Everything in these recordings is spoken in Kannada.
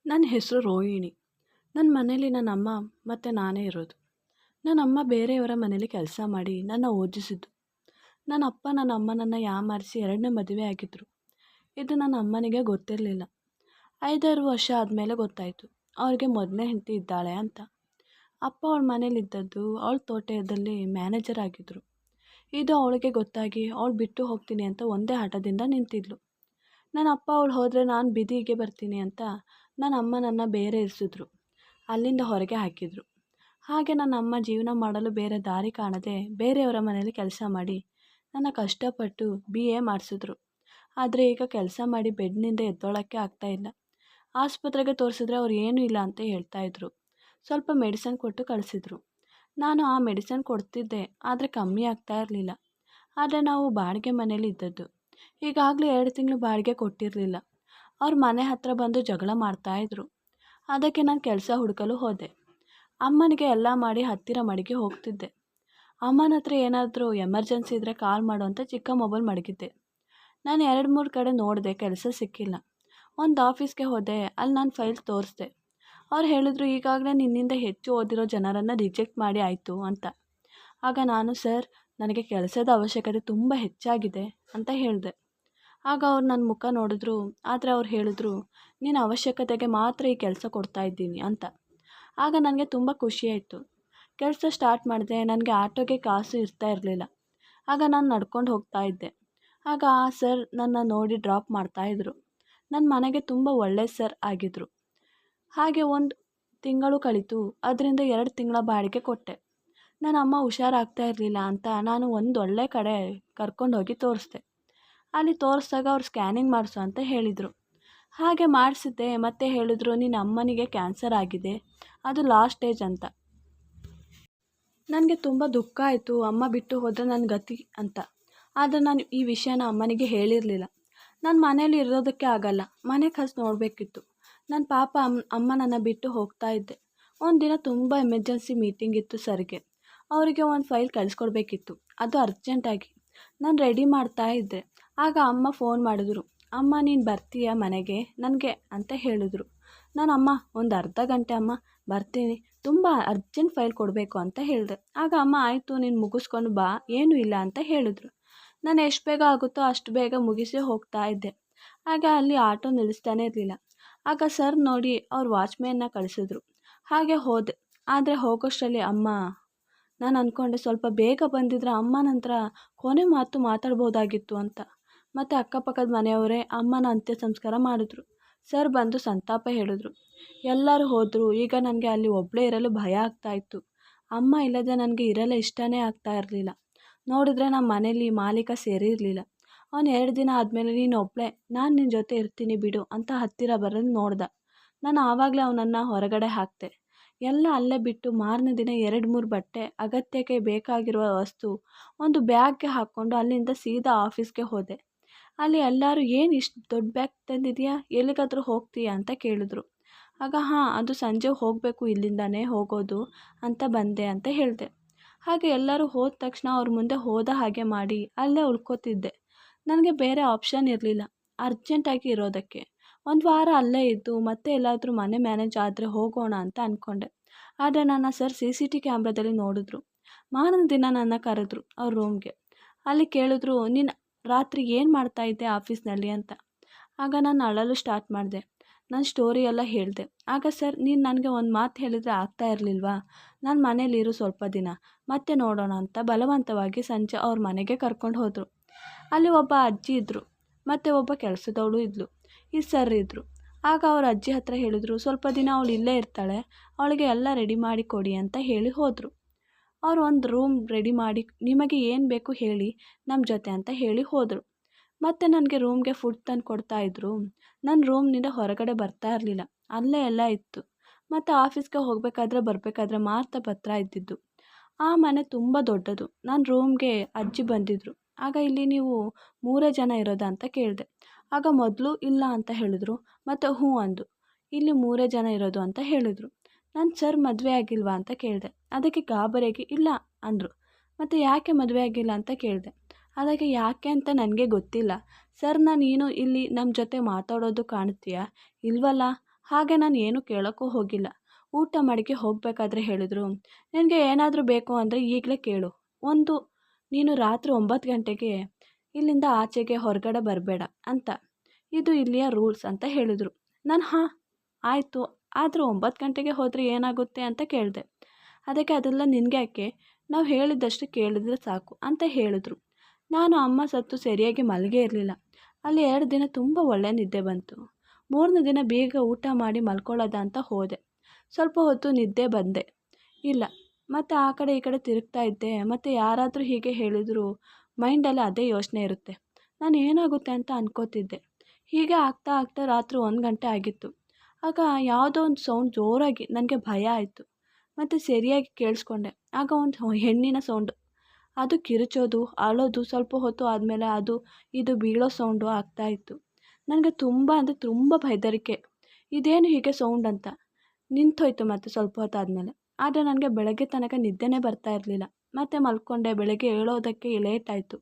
ನನ್ನ ಹೆಸರು ರೋಹಿಣಿ. ನನ್ನ ಮನೇಲಿ ನನ್ನ ಅಮ್ಮ ಮತ್ತು ನಾನೇ ಇರೋದು. ನನ್ನ ಅಮ್ಮ ಬೇರೆಯವರ ಮನೇಲಿ ಕೆಲಸ ಮಾಡಿ ನನ್ನ ಓದಿಸಿದ್ದು. ನನ್ನ ಅಪ್ಪ ನನ್ನ ಅಮ್ಮನನ್ನು ಯಾಮಾರಿಸಿ ಎರಡನೇ ಮದುವೆ ಆಗಿದ್ದರು. ಇದು ನನ್ನ ಅಮ್ಮನಿಗೆ ಗೊತ್ತಿರಲಿಲ್ಲ. 5-6 ವರ್ಷ ಆದಮೇಲೆ ಗೊತ್ತಾಯಿತು ಅವ್ರಿಗೆ ಮೊದಲನೇ ಹೆಂಡತಿ ಇದ್ದಾಳೆ ಅಂತ. ಅಪ್ಪ ಅವಳ ಮನೇಲಿದ್ದದ್ದು ಅವಳ ತೋಟದಲ್ಲಿ ಮ್ಯಾನೇಜರ್ ಆಗಿದ್ದರು. ಇದು ಅವಳಿಗೆ ಗೊತ್ತಾಗಿ ಅವಳು ಬಿಟ್ಟು ಹೋಗ್ತೀನಿ ಅಂತ ಒಂದೇ ಹಠದಿಂದ ನಿಂತಿದ್ಲು. ನನ್ನ ಅಪ್ಪ ಅವಳು ಹೋದರೆ ನಾನು ಬೀದಿಗೆ ಬರ್ತೀನಿ ಅಂತ ನನ್ನ ಅಮ್ಮ ನನ್ನ ಬೇರೆ ಇರಿಸಿದ್ರು. ಅಲ್ಲಿಂದ ಹೊರಗೆ ಹಾಕಿದರು. ಹಾಗೆ ನನ್ನ ಅಮ್ಮ ಜೀವನ ಮಾಡಲು ಬೇರೆ ದಾರಿ ಕಾಣದೆ ಬೇರೆಯವರ ಮನೇಲಿ ಕೆಲಸ ಮಾಡಿ ನನ್ನ ಕಷ್ಟಪಟ್ಟು BA ಮಾಡಿಸಿದ್ರು. ಆದರೆ ಈಗ ಕೆಲಸ ಮಾಡಿ ಬೆಡ್ನಿಂದ ಎದ್ದೋಳಕ್ಕೆ ಆಗ್ತಾಯಿಲ್ಲ. ಆಸ್ಪತ್ರೆಗೆ ತೋರಿಸಿದ್ರೆ ಅವ್ರು ಏನೂ ಇಲ್ಲ ಅಂತ ಹೇಳ್ತಾಯಿದ್ರು. ಸ್ವಲ್ಪ ಮೆಡಿಸನ್ ಕೊಟ್ಟು ಕಳಿಸಿದ್ರು. ನಾನು ಆ ಮೆಡಿಸನ್ ಕೊಡ್ತಿದ್ದೆ, ಆದರೆ ಕಮ್ಮಿ ಆಗ್ತಾ ಇರಲಿಲ್ಲ. ಆದರೆ ನಾವು ಬಾಡಿಗೆ ಮನೇಲಿ ಇದ್ದದ್ದು. ಈಗಾಗಲೇ 2 ತಿಂಗಳು ಬಾಡಿಗೆ ಕೊಟ್ಟಿರಲಿಲ್ಲ. ಅವ್ರ ಮನೆ ಹತ್ರ ಬಂದು ಜಗಳ ಮಾಡ್ತಾಯಿದ್ರು. ಅದಕ್ಕೆ ನಾನು ಕೆಲಸ ಹುಡುಕಲು ಹೋದೆ. ಅಮ್ಮನಿಗೆ ಎಲ್ಲ ಮಾಡಿ ಹತ್ತಿರ ಮಡಗಿ ಹೋಗ್ತಿದ್ದೆ. ಅಮ್ಮನ ಹತ್ರ ಏನಾದರೂ ಎಮರ್ಜೆನ್ಸಿ ಇದ್ದರೆ ಕಾಲ್ ಮಾಡು ಅಂತ ಚಿಕ್ಕ ಮೊಬೈಲ್ ಮಡಗಿದ್ದೆ. ನಾನು 2-3 ಕಡೆ ನೋಡಿದೆ, ಕೆಲಸ ಸಿಕ್ಕಿಲ್ಲ. ಒಂದು ಆಫೀಸ್ಗೆ ಹೋದೆ, ಅಲ್ಲಿ ನಾನು ಫೈಲ್ ತೋರಿಸ್ದೆ. ಅವ್ರು ಹೇಳಿದ್ರು, ಈಗಾಗಲೇ ನಿನ್ನಿಂದ ಹೆಚ್ಚು ಓದಿರೋ ಜನರನ್ನು ರಿಜೆಕ್ಟ್ ಮಾಡಿ ಆಯಿತು ಅಂತ. ಆಗ ನಾನು, ಸರ್ ನನಗೆ ಕೆಲಸದ ಅವಶ್ಯಕತೆ ತುಂಬ ಹೆಚ್ಚಾಗಿದೆ ಅಂತ ಹೇಳಿದೆ. ಆಗ ಅವ್ರು ನನ್ನ ಮುಖ ನೋಡಿದ್ರು. ಆದರೆ ಅವ್ರು ಹೇಳಿದ್ರು, ನಿನ್ನ ಅವಶ್ಯಕತೆಗೆ ಮಾತ್ರ ಈ ಕೆಲಸ ಕೊಡ್ತಾ ಇದ್ದೀನಿ ಅಂತ. ಆಗ ನನಗೆ ತುಂಬ ಖುಷಿಯಾಯಿತು. ಕೆಲಸ ಸ್ಟಾರ್ಟ್ ಮಾಡಿದೆ. ನನಗೆ ಆಟೋಗೆ ಕಾಸು ಇರ್ತಾ ಇರಲಿಲ್ಲ. ಆಗ ನಾನು ನಡ್ಕೊಂಡು ಹೋಗ್ತಾ ಇದ್ದೆ. ಆಗ ಆ ಸರ್ ನನ್ನ ನೋಡಿ ಡ್ರಾಪ್ ಮಾಡ್ತಾಯಿದ್ರು. ನನ್ನ ಮನೆಗೆ ತುಂಬ ಒಳ್ಳೆಯ ಸರ್ ಆಗಿದ್ದರು. ಹಾಗೆ 1 ತಿಂಗಳು ಕಳೀತು. ಅದರಿಂದ 2 ತಿಂಗಳ ಬಾಡಿಗೆ ಕೊಟ್ಟೆ. ನನ್ನ ಅಮ್ಮ ಹುಷಾರಾಗ್ತಾ ಇರಲಿಲ್ಲ ಅಂತ ನಾನು ಒಂದು ಒಳ್ಳೆ ಕಡೆ ಕರ್ಕೊಂಡೋಗಿ ತೋರಿಸ್ದೆ. ಅಲ್ಲಿ ತೋರಿಸ್ದಾಗ ಅವ್ರು ಸ್ಕ್ಯಾನಿಂಗ್ ಮಾಡಿಸು ಅಂತ ಹೇಳಿದರು. ಹಾಗೆ ಮಾಡಿಸಿದ್ದೆ. ಮತ್ತೆ ಹೇಳಿದ್ರು, ನಿನ್ನ ಅಮ್ಮನಿಗೆ ಕ್ಯಾನ್ಸರ್ ಆಗಿದೆ, ಅದು ಲಾಸ್ಟ್ ಸ್ಟೇಜ್ ಅಂತ. ನನಗೆ ತುಂಬ ದುಃಖ ಆಯಿತು, ಅಮ್ಮ ಬಿಟ್ಟು ಹೋದರೆ ನನ್ನ ಗತಿ ಅಂತ. ಆದರೆ ನಾನು ಈ ವಿಷಯನ ಅಮ್ಮನಿಗೆ ಹೇಳಿರಲಿಲ್ಲ. ನಾನು ಮನೇಲಿ ಇರೋದಕ್ಕೆ ಆಗಲ್ಲ, ಮನೆ ಖರ್ಚು ನೋಡಬೇಕಿತ್ತು. ನನ್ನ ಪಾಪ ಅಮ್ಮ ನನ್ನ ಬಿಟ್ಟು ಹೋಗ್ತಾ ಇದ್ದೆ. ಒಂದು ದಿನ ತುಂಬ ಎಮರ್ಜೆನ್ಸಿ ಮೀಟಿಂಗ್ ಇತ್ತು ಸರ್ಗೆ. ಅವರಿಗೆ ಒಂದು ಫೈಲ್ ಕಳಿಸ್ಕೊಡ್ಬೇಕಿತ್ತು, ಅದು ಅರ್ಜೆಂಟಾಗಿ. ನಾನು ರೆಡಿ ಮಾಡ್ತಾ ಇದ್ದೆ. ಆಗ ಅಮ್ಮ ಫೋನ್ ಮಾಡಿದ್ರು. ಅಮ್ಮ ನೀನು ಬರ್ತೀಯಾ ಮನೆಗೆ ನನಗೆ ಅಂತ ಹೇಳಿದ್ರು. ನಾನು ಅಮ್ಮ ಒಂದು ಅರ್ಧ ಗಂಟೆ ಅಮ್ಮ ಬರ್ತೀನಿ, ತುಂಬ ಅರ್ಜೆಂಟ್ ಫೈಲ್ ಕೊಡಬೇಕು ಅಂತ ಹೇಳಿದೆ. ಆಗ ಅಮ್ಮ ಆಯಿತು ನೀನು ಮುಗಿಸ್ಕೊಂಡು ಬಾ, ಏನೂ ಇಲ್ಲ ಅಂತ ಹೇಳಿದ್ರು. ನಾನು ಎಷ್ಟು ಬೇಗ ಆಗುತ್ತೋ ಅಷ್ಟು ಬೇಗ ಮುಗಿಸಿ ಹೋಗ್ತಾ ಇದ್ದೆ. ಆಗ ಅಲ್ಲಿ ಆಟೋ ನಿಲ್ಲಿಸ್ತಾನೆ ಇರಲಿಲ್ಲ. ಆಗ ಸರ್ ನೋಡಿ ಅವ್ರ ವಾಚ್ಮ್ಯಾನ್ನ ಕಳಿಸಿದ್ರು. ಹಾಗೆ ಹೋದೆ. ಆದರೆ ಹೋಗೋಷ್ಟರಲ್ಲಿ ಅಮ್ಮ, ನಾನು ಅಂದ್ಕೊಂಡೆ ಸ್ವಲ್ಪ ಬೇಗ ಬಂದಿದ್ರೆ ಅಮ್ಮ ನಂತರ ಕೊನೆ ಮಾತು ಮಾತಾಡ್ಬೋದಾಗಿತ್ತು ಅಂತ. ಮತ್ತು ಅಕ್ಕಪಕ್ಕದ ಮನೆಯವರೇ ಅಮ್ಮನ ಅಂತ್ಯ ಸಂಸ್ಕಾರ ಮಾಡಿದ್ರು. ಸರ್ ಬಂದು ಸಂತಾಪ ಹೇಳಿದ್ರು. ಎಲ್ಲರೂ ಹೋದರು. ಈಗ ನನಗೆ ಅಲ್ಲಿ ಒಬ್ಬಳೇ ಇರಲು ಭಯ ಆಗ್ತಾಯಿತ್ತು. ಅಮ್ಮ ಇಲ್ಲದೆ ನನಗೆ ಇರಲು ಇಷ್ಟನೇ ಆಗ್ತಾ ಇರಲಿಲ್ಲ. ನೋಡಿದ್ರೆ ನಮ್ಮ ಮನೇಲಿ ಮಾಲೀಕ ಸೇರಿರಲಿಲ್ಲ. ಅವನು 2 ದಿನ ಆದಮೇಲೆ ನೀನು ಒಬ್ಬಳೇ, ನಾನು ನಿನ್ನ ಜೊತೆ ಇರ್ತೀನಿ ಬಿಡು ಅಂತ ಹತ್ತಿರ ಬರೋದು ನೋಡ್ದ. ನಾನು ಆವಾಗಲೇ ಅವನನ್ನು ಹೊರಗಡೆ ಹಾಕಿದೆ. ಎಲ್ಲ ಅಲ್ಲೇ ಬಿಟ್ಟು ಮಾರನೇ ದಿನ 2-3 ಬಟ್ಟೆ, ಅಗತ್ಯಕ್ಕೆ ಬೇಕಾಗಿರುವ ವಸ್ತು ಒಂದು ಬ್ಯಾಗ್ಗೆ ಹಾಕ್ಕೊಂಡು ಅಲ್ಲಿಂದ ಸೀದಾ ಆಫೀಸ್ಗೆ ಹೋದೆ. ಅಲ್ಲಿ ಎಲ್ಲರೂ ಏನು ಇಷ್ಟು ದೊಡ್ಡ ಬ್ಯಾಗ್ ತಂದಿದೆಯಾ, ಎಲ್ಲಿಗಾದರೂ ಹೋಗ್ತೀಯಾ ಅಂತ ಕೇಳಿದ್ರು. ಆಗ ಹಾಂ, ಅದು ಸಂಜೆ ಹೋಗಬೇಕು, ಇಲ್ಲಿಂದನೇ ಹೋಗೋದು ಅಂತ ಬಂದೆ ಅಂತ ಹೇಳಿದೆ. ಹಾಗೆ ಎಲ್ಲರೂ ಹೋದ ತಕ್ಷಣ ಅವ್ರ ಮುಂದೆ ಹೋದ ಹಾಗೆ ಮಾಡಿ ಅಲ್ಲೇ ಉಳ್ಕೋತಿದ್ದೆ. ನನಗೆ ಬೇರೆ ಆಪ್ಷನ್ ಇರಲಿಲ್ಲ ಅರ್ಜೆಂಟಾಗಿ ಇರೋದಕ್ಕೆ. 1 ವಾರ ಅಲ್ಲೇ ಇದ್ದು ಮತ್ತೆ ಎಲ್ಲಾದರೂ ಮನೆ ಮ್ಯಾನೇಜ್ ಆದರೆ ಹೋಗೋಣ ಅಂತ ಅಂದ್ಕೊಂಡೆ. ಆದರೆ ನನ್ನ ಸರ್ CCTV ಕ್ಯಾಮ್ರಾದಲ್ಲಿ ನೋಡಿದ್ರು. ಮಾರನೇ ದಿನ ನನ್ನ ಕರೆದ್ರು ಅವ್ರ ರೂಮ್ಗೆ. ಅಲ್ಲಿ ಕೇಳಿದ್ರು, ನೀನು ರಾತ್ರಿ ಏನು ಮಾಡ್ತಾ ಇದ್ದೆ ಆಫೀಸ್ನಲ್ಲಿ ಅಂತ. ಆಗ ನಾನು ಅಳಲು ಸ್ಟಾರ್ಟ್ ಮಾಡಿದೆ. ನನ್ನ ಸ್ಟೋರಿ ಎಲ್ಲ ಹೇಳಿದೆ. ಆಗ ಸರ್, ನೀನು ನನಗೆ ಒಂದು ಮಾತು ಹೇಳಿದರೆ ಆಗ್ತಾ ಇರಲಿಲ್ವಾ, ನಾನು ಮನೇಲಿರು ಸ್ವಲ್ಪ ದಿನ ಮತ್ತೆ ನೋಡೋಣ ಅಂತ ಬಲವಂತವಾಗಿ ಸಂಜೆ ಅವ್ರ ಮನೆಗೆ ಕರ್ಕೊಂಡು ಹೋದರು. ಅಲ್ಲಿ ಒಬ್ಬ ಅಜ್ಜಿ ಇದ್ದರು ಮತ್ತು ಒಬ್ಬ ಕೆಲಸದವಳು ಇದ್ಲು. ಈ ಸರ್ ಇದ್ದರು. ಆಗ ಅವ್ರ ಅಜ್ಜಿ ಹತ್ರ ಹೇಳಿದ್ರು, ಸ್ವಲ್ಪ ದಿನ ಅವಳು ಇಲ್ಲೇ ಇರ್ತಾಳೆ, ಅವಳಿಗೆ ಎಲ್ಲ ರೆಡಿ ಮಾಡಿ ಕೊಡಿ ಅಂತ ಹೇಳಿ ಹೋದರು. ಅವ್ರು ಒಂದು ರೂಮ್ ರೆಡಿ ಮಾಡಿ ನಿಮಗೆ ಏನು ಬೇಕು ಹೇಳಿ ನಮ್ಮ ಜೊತೆ ಅಂತ ಹೇಳಿ ಹೋದರು. ಮತ್ತು ನನಗೆ ರೂಮ್ಗೆ ಫುಡ್ ತಂದು ಕೊಡ್ತಾಯಿದ್ರು. ನನ್ನ ರೂಮ್ನಿಂದ ಹೊರಗಡೆ ಬರ್ತಾ ಇರಲಿಲ್ಲ, ಅಲ್ಲೇ ಎಲ್ಲ ಇತ್ತು. ಮತ್ತು ಆಫೀಸ್ಗೆ ಹೋಗಬೇಕಾದ್ರೆ ಬರಬೇಕಾದ್ರೆ ಮಾತ್ರ ಪತ್ರ ಇದ್ದಿದ್ದು. ಆ ಮನೆ ತುಂಬ ದೊಡ್ಡದು. ನನ್ನ ರೂಮ್ಗೆ ಅಜ್ಜಿ ಬಂದಿದ್ದರು. ಆಗ ಇಲ್ಲಿ ನೀವು 3 ಜನ ಇರೋದಾ ಅಂತ ಕೇಳಿದೆ. ಆಗ ಮೊದಲು ಇಲ್ಲ ಅಂತ ಹೇಳಿದ್ರು, ಮತ್ತು ಹ್ಞೂ ಅಂದು. ಇಲ್ಲಿ 3 ಜನ ಇರೋದು ಅಂತ ಹೇಳಿದರು. ನಾನು ಸರ್ ಮದುವೆ ಆಗಿಲ್ವಾ ಅಂತ ಕೇಳಿದೆ. ಅದಕ್ಕೆ ಗಾಬರಿಯಾಗಿ ಇಲ್ಲ ಅಂದರು. ಮತ್ತು ಯಾಕೆ ಮದುವೆ ಆಗಿಲ್ಲ ಅಂತ ಕೇಳಿದೆ. ಅದಕ್ಕೆ ಯಾಕೆ ಅಂತ ನನಗೆ ಗೊತ್ತಿಲ್ಲ. ಸರ್, ನೀನು ಇಲ್ಲಿ ನಮ್ಮ ಜೊತೆ ಮಾತಾಡೋದು ಕಾಣ್ತೀಯಾ ಇಲ್ವಲ್ಲ ಹಾಗೆ ನಾನು ಏನು ಕೇಳೋಕ್ಕೂ ಹೋಗಿಲ್ಲ. ಊಟ ಮಾಡೋಕ್ಕೆ ಹೋಗಬೇಕಾದ್ರೆ ಹೇಳಿದ್ರು, "ನಿನಗೆ ಏನಾದರೂ ಬೇಕು ಅಂದರೆ ಈಗಲೇ ಕೇಳು. ಒಂದು ನೀನು ರಾತ್ರಿ 9 ಗಂಟೆಗೆ ಇಲ್ಲಿಂದ ಆಚೆಗೆ ಹೊರಗಡೆ ಬರಬೇಡ ಅಂತ. ಇದು ಇಲ್ಲಿಯ ರೂಲ್ಸ್" ಅಂತ ಹೇಳಿದರು. ನಾನು ಹಾಂ ಆಯಿತು, ಆದರೂ 9 ಗಂಟೆಗೆ ಹೋದರೆ ಏನಾಗುತ್ತೆ ಅಂತ ಕೇಳಿದೆ. ಅದಕ್ಕೆ "ಅದೆಲ್ಲ ನಿನಗೆ ಯಾಕೆ, ನಾವು ಹೇಳಿದ್ದಷ್ಟು ಕೇಳಿದ್ರೆ ಸಾಕು" ಅಂತ ಹೇಳಿದ್ರು. ನಾನು ಅಮ್ಮ ಸತ್ತು ಸರಿಯಾಗಿ ಮಲಗೇ ಇರಲಿಲ್ಲ. ಅಲ್ಲಿ 2 ದಿನ ತುಂಬ ಒಳ್ಳೆ ನಿದ್ದೆ ಬಂತು. 3ನೇ ದಿನ ಬೇಗ ಊಟ ಮಾಡಿ ಮಲ್ಕೊಳ್ಳೋದ ಅಂತ ಹೋದೆ. ಸ್ವಲ್ಪ ಹೊತ್ತು ನಿದ್ದೆ ಬಂದೆ ಇಲ್ಲ. ಮತ್ತು ಆ ಕಡೆ ಈ ಕಡೆ ತಿರುಗ್ತಾ ಇದ್ದೆ. ಮತ್ತು ಯಾರಾದರೂ ಹೀಗೆ ಹೇಳಿದರೂ ಮೈಂಡಲ್ಲಿ ಅದೇ ಯೋಚನೆ ಇರುತ್ತೆ. ನಾನು ಏನಾಗುತ್ತೆ ಅಂತ ಅನ್ಕೋತಿದ್ದೆ. ಹೀಗೆ ಆಗ್ತಾ ಆಗ್ತಾ ರಾತ್ರಿ 1 ಗಂಟೆ ಆಗಿತ್ತು. ಆಗ ಯಾವುದೋ ಒಂದು ಸೌಂಡ್ ಜೋರಾಗಿ ನನಗೆ ಭಯ ಆಯಿತು. ಮತ್ತು ಸರಿಯಾಗಿ ಕೇಳಿಸ್ಕೊಂಡೆ. ಆಗ ಒಂದು ಹೆಣ್ಣಿನ ಸೌಂಡು. ಅದು ಕಿರುಚೋದು, ಅಳೋದು, ಸ್ವಲ್ಪ ಹೊತ್ತು ಆದಮೇಲೆ ಅದು ಇದು ಬೀಳೋ ಸೌಂಡು ಆಗ್ತಾಯಿತ್ತು. ನನಗೆ ತುಂಬ ಅಂದರೆ ತುಂಬ ಹೆದರಿಕೆ. ಇದೇನು ಹೀಗೆ ಸೌಂಡ್ ಅಂತ. ನಿಂತೋಯ್ತು ಮತ್ತು ಸ್ವಲ್ಪ ಹೊತ್ತಾದಮೇಲೆ. ಆದರೆ ನನಗೆ ಬೆಳಗ್ಗೆ ತನಕ ನಿದ್ದೆನೇ ಬರ್ತಾ ಇರಲಿಲ್ಲ. ಮತ್ತೆ ಮಲ್ಕೊಂಡೆ. ಬೆಳಗ್ಗೆ ಏಳೋದಕ್ಕೆ ಲೇಟ್ ಆಯಿತು.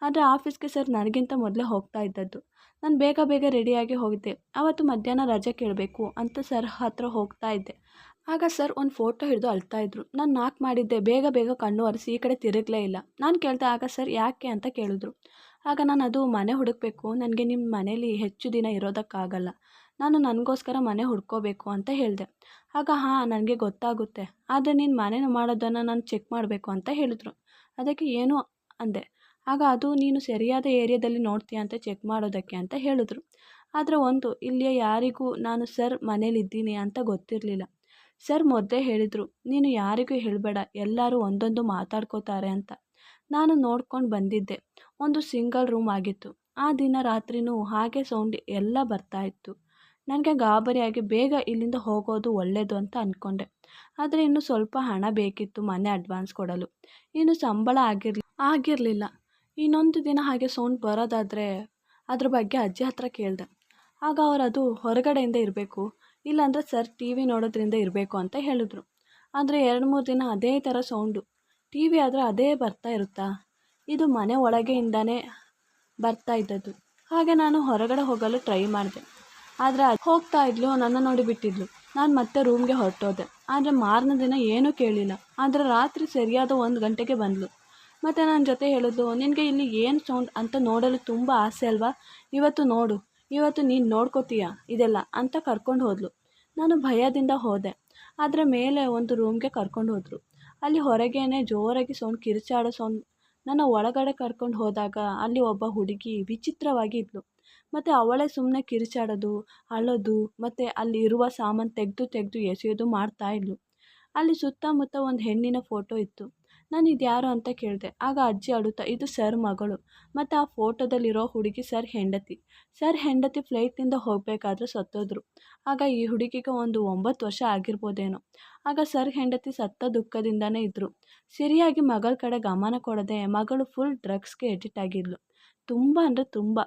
ಆದರೆ ಆಫೀಸ್ಗೆ ಸರ್ ನನಗಿಂತ ಮೊದಲೇ ಹೋಗ್ತಾ ಇದ್ದದ್ದು. ನಾನು ಬೇಗ ಬೇಗ ರೆಡಿಯಾಗಿ ಹೋಗಿದ್ದೆ. ಆವತ್ತು ಮಧ್ಯಾಹ್ನ ರಜೆ ಕೇಳಬೇಕು ಅಂತ ಸರ್ ಹತ್ರ ಹೋಗ್ತಾ ಇದ್ದೆ. ಆಗ ಸರ್ ಒಂದು ಫೋಟೋ ಹಿಡಿದು ಅಳ್ತಾ ಇದ್ರು. ನಾನು ನಾಕ್ ಮಾಡಿದ್ದೆ. ಬೇಗ ಬೇಗ ಕಣ್ಣು ಒರೆಸಿ ಈ ಕಡೆ ತಿರುಗಲೇ ಇಲ್ಲ. ನಾನು ಕೇಳಿದೆ ಆಗ ಸರ್ ಯಾಕೆ ಅಂತ ಕೇಳಿದ್ರು. ಆಗ ನಾನು ಅದು ಮನೆ ಹುಡುಕಬೇಕು, ನನಗೆ ನಿಮ್ಮ ಮನೇಲಿ ಹೆಚ್ಚು ದಿನ ಇರೋದಕ್ಕಾಗಲ್ಲ, ನಾನು ನನಗೋಸ್ಕರ ಮನೆ ಹುಡ್ಕೋಬೇಕು ಅಂತ ಹೇಳಿದೆ. ಆಗ ಹಾಂ ನನಗೆ ಗೊತ್ತಾಗುತ್ತೆ, ಆದರೆ ನೀನು ಮನೆ ಮಾಡೋದನ್ನು ನಾನು ಚೆಕ್ ಮಾಡಬೇಕು ಅಂತ ಹೇಳಿದ್ರು. ಅದಕ್ಕೆ ಏನು ಅಂದೆ. ಆಗ ಅದು ನೀನು ಸರಿಯಾದ ಏರಿಯಾದಲ್ಲಿ ನೋಡ್ತೀಯ ಅಂತ ಚೆಕ್ ಮಾಡೋದಕ್ಕೆ ಅಂತ ಹೇಳಿದ್ರು. ಆದರೆ ಒಂದು ಇಲ್ಲಿಯ ಯಾರಿಗೂ ನಾನು ಸರ್ ಮನೇಲಿದ್ದೀನಿ ಅಂತ ಗೊತ್ತಿರಲಿಲ್ಲ. ಸರ್ ಮೊದಲೇ ಹೇಳಿದರು, ನೀನು ಯಾರಿಗೂ ಹೇಳಬೇಡ, ಎಲ್ಲರೂ ಒಂದೊಂದು ಮಾತಾಡ್ಕೋತಾರೆ ಅಂತ. ನಾನು ನೋಡ್ಕೊಂಡು ಬಂದಿದ್ದೆ. ಒಂದು ಸಿಂಗಲ್ ರೂಮ್ ಆಗಿತ್ತು. ಆ ದಿನ ರಾತ್ರಿನೂ ಹಾಗೆ ಸೌಂಡ್ ಎಲ್ಲ ಬರ್ತಾ ಇತ್ತು. ನನಗೆ ಗಾಬರಿಯಾಗಿ ಬೇಗ ಇಲ್ಲಿಂದ ಹೋಗೋದು ಒಳ್ಳೆಯದು ಅಂತ ಅಂದ್ಕೊಂಡೆ. ಆದರೆ ಇನ್ನು ಸ್ವಲ್ಪ ಹಣ ಬೇಕಿತ್ತು ಮನೆ ಅಡ್ವಾನ್ಸ್ ಕೊಡಲು. ಇನ್ನು ಸಂಬಳ ಆಗಿರಲಿಲ್ಲ. ಇನ್ನೊಂದು ದಿನ ಹಾಗೆ ಸೌಂಡ್ ಬರೋದಾದರೆ ಅದ್ರ ಬಗ್ಗೆ ಅಜ್ಜಿ ಹತ್ರ ಕೇಳಿದೆ. ಆಗ ಅವರು ಅದು ಹೊರಗಡೆಯಿಂದ ಇರಬೇಕು, ಇಲ್ಲಾಂದರೆ ಸರ್ ಟಿ ವಿ ನೋಡೋದ್ರಿಂದ ಇರಬೇಕು ಅಂತ ಹೇಳಿದ್ರು. ಆದರೆ 2-3 ದಿನ ಅದೇ ಥರ ಸೌಂಡು. ಟಿ ವಿ ಆದರೆ ಅದೇ ಬರ್ತಾ ಇರುತ್ತಾ? ಇದು ಮನೆ ಒಳಗೆಯಿಂದನೇ ಬರ್ತಾ ಇದ್ದದ್ದು. ಹಾಗೆ ನಾನು ಹೊರಗಡೆ ಹೋಗಲು ಟ್ರೈ ಮಾಡಿದೆ. ಆದರೆ ಹೋಗ್ತಾ ಇದ್ಲು, ನನ್ನ ನೋಡಿ ಬಿಟ್ಟಿದ್ಲು. ನಾನು ಮತ್ತೆ ರೂಮ್ಗೆ ಹೊರಟೋದೆ. ಆದರೆ ಮಾರನೇ ದಿನ ಏನೂ ಕೇಳಿಲ್ಲ. ಆದರೆ ರಾತ್ರಿ ಸರಿಯಾದ 1 ಗಂಟೆಗೆ ಬಂದಳು. ಮತ್ತು ನನ್ನ ಜೊತೆ ಹೇಳಿದ್ಲು, ನಿನಗೆ ಇಲ್ಲಿ ಏನು ಸೌಂಡ್ ಅಂತ ನೋಡಲು ತುಂಬ ಆಸೆ ಅಲ್ವಾ, ಇವತ್ತು ನೋಡು, ಇವತ್ತು ನೀನು ನೋಡ್ಕೋತೀಯ ಇದೆಲ್ಲ ಅಂತ ಕರ್ಕೊಂಡು ಹೋದ್ಲು. ನಾನು ಭಯದಿಂದ ಹೋದೆ. ಆದರೆ ಮೇಲೆ ಒಂದು ರೂಮ್ಗೆ ಕರ್ಕೊಂಡು ಹೋದರು. ಅಲ್ಲಿ ಹೊರಗೇನೆ ಜೋರಾಗಿ ಸೌಂಡ್, ಕಿರುಚಾಡೋ ಸೌಂಡ್. ನನ್ನ ಒಳಗಡೆ ಕರ್ಕೊಂಡು ಹೋದಾಗ ಅಲ್ಲಿ ಒಬ್ಬ ಹುಡುಗಿ ವಿಚಿತ್ರವಾಗಿ ಇದ್ಲು. ಮತ್ತು ಅವಳೇ ಸುಮ್ಮನೆ ಕಿರುಚಾಡೋದು, ಅಳೋದು, ಮತ್ತು ಅಲ್ಲಿ ಇರುವ ಸಾಮಾನು ತೆಗೆದು ಎಸೆಯೋದು ಮಾಡ್ತಾ ಇದ್ಲು. ಅಲ್ಲಿ ಸುತ್ತಮುತ್ತ ಒಂದು ಹೆಣ್ಣಿನ ಫೋಟೋ ಇತ್ತು. ನಾನು ಇದ್ಯಾರು ಅಂತ ಕೇಳಿದೆ. ಆಗ ಅಜ್ಜಿ ಅಳುತ್ತಾ, ಇದು ಸರ್ ಮಗಳು, ಮತ್ತು ಆ ಫೋಟೋದಲ್ಲಿರೋ ಹುಡುಗಿ ಸರ್ ಹೆಂಡತಿ. ಸರ್ ಹೆಂಡತಿ ಫ್ಲೈಟ್ನಿಂದ ಹೋಗಬೇಕಾದ್ರೆ ಸತ್ತೋದ್ರು. ಆಗ ಈ ಹುಡುಗಿಗೆ ಒಂದು 9 ವರ್ಷ ಆಗಿರ್ಬೋದೇನೋ. ಆಗ ಸರ್ ಹೆಂಡತಿ ಸತ್ತ ದುಃಖದಿಂದನೇ ಇದ್ದರು. ಸರಿಯಾಗಿ ಮಗಳ ಕಡೆ ಗಮನ ಕೊಡದೆ ಮಗಳು ಫುಲ್ ಡ್ರಗ್ಸ್ಗೆ ಎಡಿಟ್ ಆಗಿದ್ಲು. ತುಂಬ ಅಂದರೆ ತುಂಬ.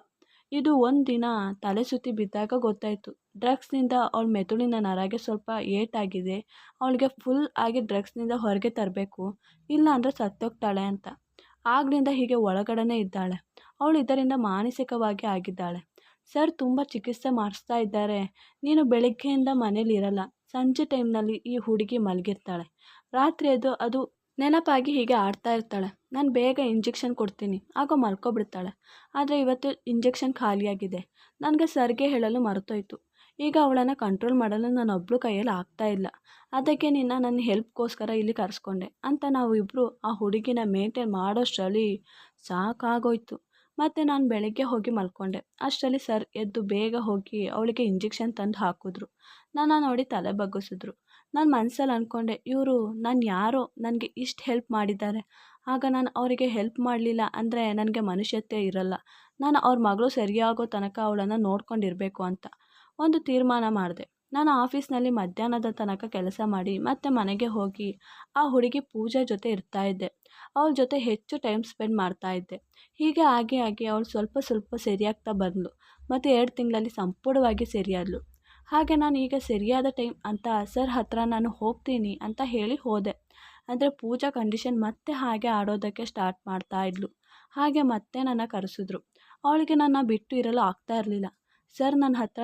ಇದು ಒಂದು ದಿನ ತಲೆ ಸುತ್ತಿ ಬಿದ್ದಾಗ ಗೊತ್ತಾಯಿತು. ಡ್ರಗ್ಸ್ನಿಂದ ಅವಳ ಮೆದುಳಿನ ನರಗೆ ಸ್ವಲ್ಪ ಏಟಾಗಿದೆ. ಅವಳಿಗೆ ಫುಲ್ ಆಗಿ ಡ್ರಗ್ಸ್ನಿಂದ ಹೊರಗೆ ತರಬೇಕು, ಇಲ್ಲ ಅಂದರೆ ಸತ್ತೋಗ್ತಾಳೆ ಅಂತ. ಆಗ್ಲಿಂದ ಹೀಗೆ ಒಳಗಡೆನೇ ಇದ್ದಾಳೆ. ಅವಳು ಇದರಿಂದ ಮಾನಸಿಕವಾಗಿ ಆಗಿದ್ದಾಳೆ. ಸರ್ ತುಂಬ ಚಿಕಿತ್ಸೆ ಮಾಡಿಸ್ತಾ ಇದ್ದಾರೆ. ನೀನು ಬೆಳಗ್ಗೆಯಿಂದ ಮನೇಲಿ ಇರಲ್ಲ. ಸಂಜೆ ಟೈಮ್ನಲ್ಲಿ ಈ ಹುಡುಗಿ ಮಲಗಿರ್ತಾಳೆ. ರಾತ್ರಿ ಅದು ನೆನಪಾಗಿ ಹೀಗೆ ಆಡ್ತಾ ಇರ್ತಾಳೆ. ನಾನು ಬೇಗ ಇಂಜೆಕ್ಷನ್ ಕೊಡ್ತೀನಿ, ಆಗ ಮಲ್ಕೊಬಿಡ್ತಾಳೆ. ಆದರೆ ಇವತ್ತು ಇಂಜೆಕ್ಷನ್ ಖಾಲಿಯಾಗಿದೆ. ನನಗೆ ಸರ್ಗೆ ಹೇಳಲು ಮರೆತೋಯ್ತು. ಈಗ ಅವಳನ್ನು ಕಂಟ್ರೋಲ್ ಮಾಡಲು ನಾನೊಬ್ಬಳು ಕೈಯಲ್ಲಿ ಆಗ್ತಾ ಇಲ್ಲ. ಅದಕ್ಕೆ ನನ್ನ ಹೆಲ್ಪ್ಗೋಸ್ಕರ ಇಲ್ಲಿ ಕರೆಸ್ಕೊಂಡೆ ಅಂತ ನಾವು ಇಬ್ಬರು ಆ ಹುಡುಗಿನ ಮೇಂಟೈನ್ ಮಾಡೋಷ್ಟರಲ್ಲಿ ಸಾಕಾಗೋಯ್ತು. ಮತ್ತು ನಾನು ಬೆಳಗ್ಗೆ ಹೋಗಿ ಮಲ್ಕೊಂಡೆ. ಅಷ್ಟರಲ್ಲಿ ಸರ್ ಎದ್ದು ಬೇಗ ಹೋಗಿ ಅವಳಿಗೆ ಇಂಜೆಕ್ಷನ್ ತಂದು ಹಾಕಿದ್ರು. ನನ್ನ ನೋಡಿ ತಲೆ ಬಗ್ಗಿಸಿದ್ರು. ನಾನು ಮನಸ್ಸಲ್ಲಿ ಅಂದ್ಕೊಂಡೆ, ಇವರು ನಾನು ಯಾರೋ ನನಗೆ ಇಷ್ಟು ಹೆಲ್ಪ್ ಮಾಡಿದ್ದಾರೆ. ಆಗ ನಾನು ಅವರಿಗೆ ಹೆಲ್ಪ್ ಮಾಡಲಿಲ್ಲ ಅಂದರೆ ನನಗೆ ಮನುಷ್ಯತ್ವ ಇರಲ್ಲ. ನಾನು ಅವ್ರ ಮಗಳು ಸರಿಯಾಗೋ ತನಕ ಅವಳನ್ನು ನೋಡ್ಕೊಂಡಿರಬೇಕು ಅಂತ ಒಂದು ತೀರ್ಮಾನ ಮಾಡಿದೆ. ನಾನು ಆಫೀಸ್ನಲ್ಲಿ ಮಧ್ಯಾಹ್ನದ ತನಕ ಕೆಲಸ ಮಾಡಿ ಮತ್ತೆ ಮನೆಗೆ ಹೋಗಿ ಆ ಹುಡುಗಿ ಪೂಜಾ ಜೊತೆ ಇರ್ತಾಯಿದ್ದೆ. ಅವಳ ಜೊತೆ ಹೆಚ್ಚು ಟೈಮ್ ಸ್ಪೆಂಡ್ ಮಾಡ್ತಾಯಿದ್ದೆ. ಹೀಗೆ ಆಗಿ ಅವಳು ಸ್ವಲ್ಪ ಸ್ವಲ್ಪ ಸರಿಯಾಗ್ತಾ ಬಂದಳು. ಮತ್ತು 2 ತಿಂಗಳಲ್ಲಿ ಸಂಪೂರ್ಣವಾಗಿ ಸರಿಯಾದಳು. ಹಾಗೆ ನಾನು ಈಗ ಸರಿಯಾದ ಟೈಮ್ ಅಂತ ಸರ್ ಹತ್ರ ನಾನು ಹೋಗ್ತೀನಿ ಅಂತ ಹೇಳಿ ಹೋದೆ. ಅಂದರೆ ಪೂಜಾ ಕಂಡೀಷನ್ ಮತ್ತೆ ಹಾಗೆ ಆಡೋದಕ್ಕೆ ಸ್ಟಾರ್ಟ್ ಮಾಡ್ತಾ ಇದ್ಲು. ಹಾಗೆ ಮತ್ತೆ ನನ್ನ ಕರೆಸಿದ್ರು. ಅವಳಿಗೆ ನನ್ನ ಬಿಟ್ಟು ಇರಲು ಆಗ್ತಾ ಇರಲಿಲ್ಲ. ಸರ್ ನನ್ನ ಹತ್ರ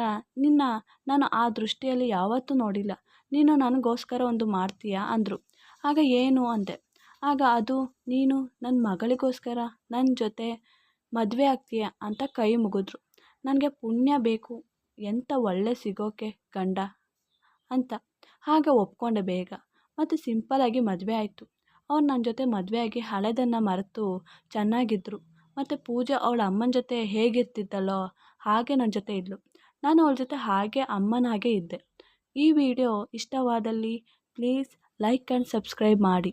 ನಾನು ಆ ದೃಷ್ಟಿಯಲ್ಲಿ ಯಾವತ್ತೂ ನೋಡಿಲ್ಲ, ನೀನು ನನಗೋಸ್ಕರ ಒಂದು ಮಾಡ್ತೀಯಾ ಅಂದರು. ಆಗ ಏನು ಅಂದೆ. ಆಗ ಅದು ನೀನು ನನ್ನ ಮಗಳಿಗೋಸ್ಕರ ನನ್ನ ಜೊತೆ ಮದುವೆ ಆಗ್ತೀಯ ಅಂತ ಕೈ ಮುಗಿದ್ರು. ನನಗೆ ಪುಣ್ಯ ಬೇಕು, ಎಂಥ ಒಳ್ಳೆ ಸಿಗೋಕ್ಕೆ ಗಂಡ ಅಂತ. ಆಗ ಒಪ್ಕೊಂಡೆ ಬೇಗ ಮತ್ತು ಸಿಂಪಲ್ಲಾಗಿ ಮದುವೆ ಆಯಿತು. ಅವ್ರು ನನ್ನ ಜೊತೆ ಮದುವೆಯಾಗಿ ಹಳೆದನ್ನು ಮರೆತು ಚೆನ್ನಾಗಿದ್ದರು. ಮತ್ತು ಪೂಜಾ ಅವಳ ಅಮ್ಮನ ಜೊತೆ ಹೇಗಿರ್ತಿದ್ದಳೋ ಹಾಗೆ ನನ್ನ ಜೊತೆ ಇದ್ಳು. ನಾನು ಅವಳ ಜೊತೆ ಹಾಗೆ ಅಮ್ಮನ ಹಾಗೆ ಇದ್ದೆ. ಈ ವಿಡಿಯೋ ಇಷ್ಟವಾದಲ್ಲಿ ಪ್ಲೀಸ್ ಲೈಕ್ ಆ್ಯಂಡ್ ಸಬ್ಸ್ಕ್ರೈಬ್ ಮಾಡಿ.